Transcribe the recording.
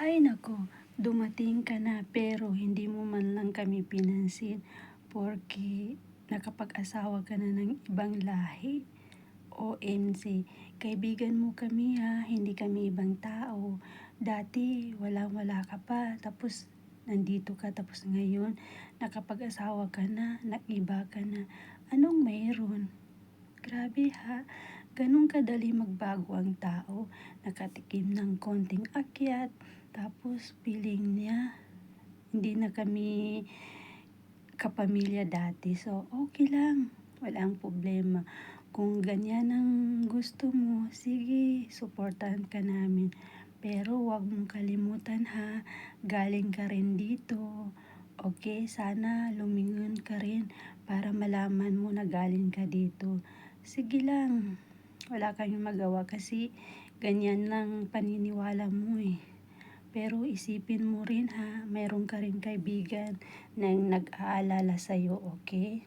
Hay naku, dumating ka na pero hindi mo man lang kami pinansin porke nakapag-asawa ka na ng ibang lahi. OMG, kaibigan mo kami ha, hindi kami ibang tao. Dati walang-wala ka pa, tapos nandito ka, tapos ngayon nakapag-asawa ka na, nag-iba ka na. Anong mayroon? Grabe ha, ganun kadali magbago ang tao. Nakatikim ng konting akyat, tapos feeling niya hindi na kami kapamilya dati. So, okay lang, walang problema. Kung ganyan ang gusto mo, sige, suportahan ka namin. Pero wag mong kalimutan ha, galing ka rin dito. Okay, sana lumingon ka rin para malaman mo na galing ka dito. Sige lang, wala kayong magawa kasi ganyan lang paniniwala mo eh. Pero isipin mo rin ha, mayroon ka rin kaibigan na nag-aalala sa'yo, okay?